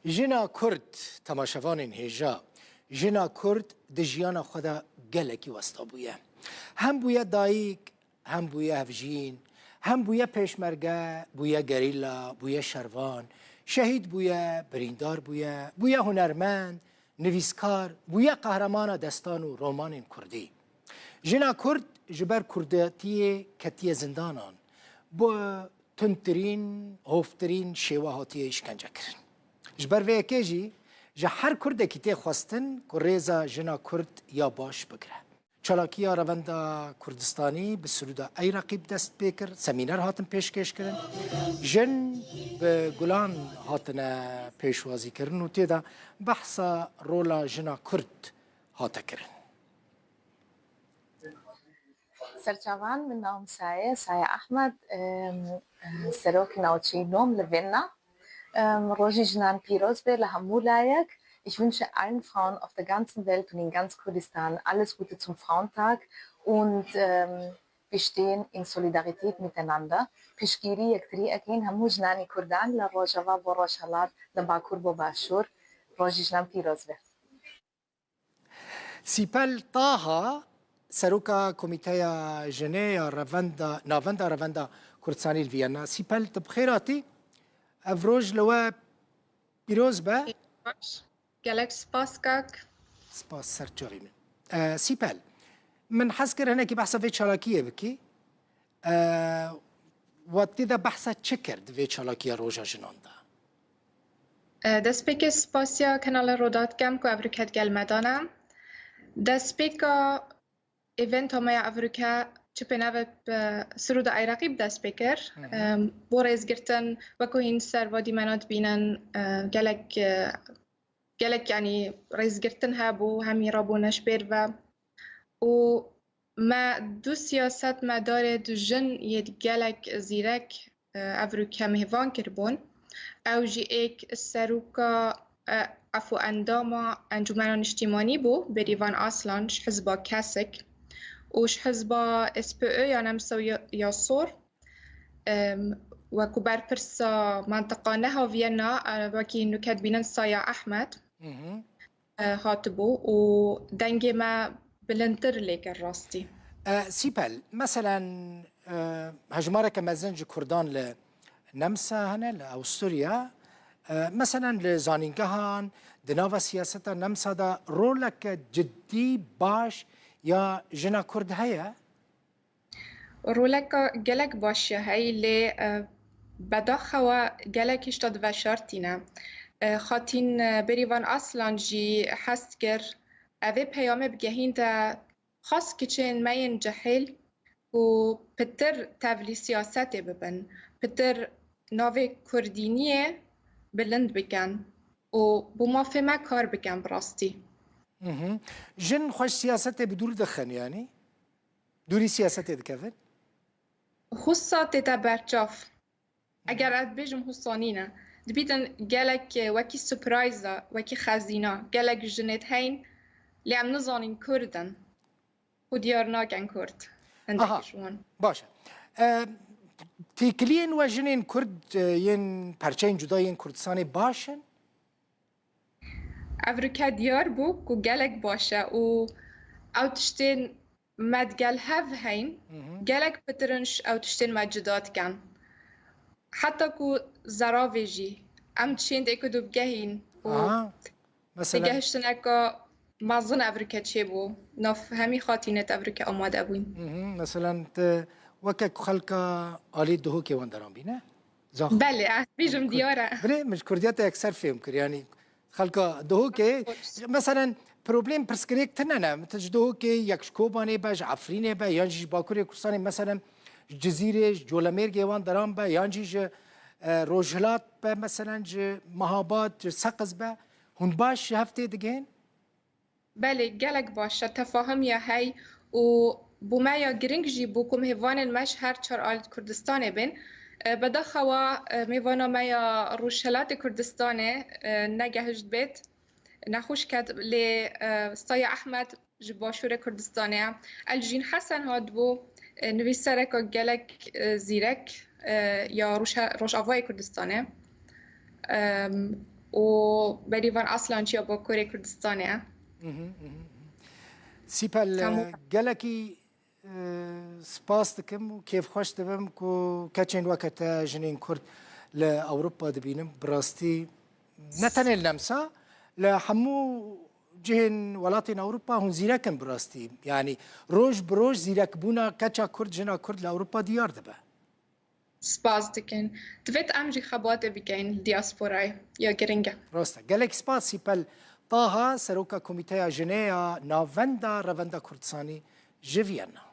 جنا کرد تماشاوان هجا جنا کرد دجیانا خدا گلکی وستا بویه هم بویه دایک هم بویه هفجین هم بویه پیشمرگه بویه گریلا بویه شروان شهید بویه بریندار بویه هنرمند نویسکار بویه قهرمان دستان و رمان کردی جنا کرد جبر کرداتی کتی زندانان با تنترین هفترین شیوهاتی اشکنجه کرد جبر وی کیجی جه هر کرده که تی خواستن که ریزا جنا کرد یا باش بگره چالاکیا روندا کردستانی به سرودا ای رقیب دست بکر سمینر هاتن پیشکش کردن جن به گلان هاتن پیشوازی کردن و تیدا بحثا رولا جنا کرد هاتا کردن سرچاوان من نام سایه احمد سروک نوچی نوم لوینا روزی جنان پیروز به لهمو لایک. Ich wünsche allen Frauen auf der ganzen Welt und in ganz Kurdistan alles Gute zum Frauentag und wir stehen in Solidarität miteinander. Pishgiri yaktri akin hamu jnani Kurdan la rojava wa rojhalat la bakur wa bashur roji jnan piroz be. سیپل طاها سروکا کمیته جنه ناوندا روندا کردستانی الویانا سیپل تبخیراتی افروج لوا پیروز به گلک سپاس کاک سپاس سرچاوی من سیپل من حس کر هنا کی بحثا في چالاکیه بکی و تیدا بحثا چه کرد في چالاکیه روژا جنان دا دست پیک سپاسیا کانال رودات کم کو افریکت گل مدانم دست پیکا ایونت همه افریکا چپی نوه سرود عراقی دست پیکر بو ریز گرتن وکو هین سر وادی منات بینن گلک یعنی ریز گرتن ها بو همی رابو نشبیر و ما دو سیاست ما داره دو جن ید گلک زیرک افریکا مهوان کربون او جی ایک سروکا افو انداما انجمنان اجتماعی بو بریوان اصلان حزبا کسک وش حزبا SPÖ یا نمسا یا صور و کبر پرسا منطقه نها وینا وکی نکت بینن سایه احمد هاتبو و دنگ ما بلندر لیکر راستی سیپل مثلا هجمارة كمزنج كردان لنمسا هنا لأستوريا مثلا لزانينجهان دناوا سياسة نمسا دا رولك جدي باش یا جنا کرد هیا؟ رولک گلک باشه هی لی بداخوا گلکش داد و شرطینه خاطین بریوان اصلا جی حس گر اوه پیام بگهین دا خاص کچین مین جهل و پتر تولی سیاست ببن پتر ناو کردینیه بلند بگن و بما فهمه کار بگن براستی جن خوش سیاست بدور دخن يعني دوری سیاست دکفن خصوصا تتا برچاف اگر اد بیجم حسانینه دبیتن گلک وکی سپرایزا وکی خزینا گلک جنت هین لیم نزانین کردن و دیار ناگن کرد اندکشون باشه تیکلین و جنین کرد ین پرچین جدا ین کردستان باشن افریکا دیار بو کو گلک باشه و او تشتین مدگل هف هین گلک پترنش او تشتین مجدات کن حتی کو زراوی جی ام تشین دیکو دو بگهین و بگهشتن اکا مازن افریکا چه بو ناف همی خاطینت افریکا آماده بوین مثلا وکک خلقا آلی دهو که واندران بینه؟ بله بیجم دیاره بله مش کردیات اکثر فهم کر یعنی خلقا دهو که مثلا پروبلم پرسکریک تننه مثل دهو که یک شکوبانه باش عفرینه با یانجیش باکوری کردستان مثلا جزیره جولمرگ وان درام با یانجیش روجلات با مثلا مهابات سقز با هون باش هفته دگین بله گلک باشه تفاهم یا هی و بوما یا گرنگ جی بوکم هوان المش هر چار آلت کردستانه بین بداخوا میوانا ما یا روشلات کردستانه نگهشت بیت نخوش کد لی سایه احمد جباشور کردستانه الجین حسن هاد بو نویسرک و گلک زیرک یا روش آوای کردستانه و بریوان اصلا چیا با کره کردستانه سیپل گلکی سپاس دکم و کیف خوش دبم که کچین وقت جنین کرد لأوروبا دبینم براستی نتنه لمسا لحمو جهن ولاتین أوروبا هون زیرکن براستی يعني روج بروج زیرک بونا کچا کرد جنا کرد لأوروبا دیار دبه سپاس دکن دوید امجی خباته بگین دیاسپورای یا گرینگه راستا گلک سپاس سیپل طه سروکا کمیته جنیا ناوندا روندا کردستانی جویانا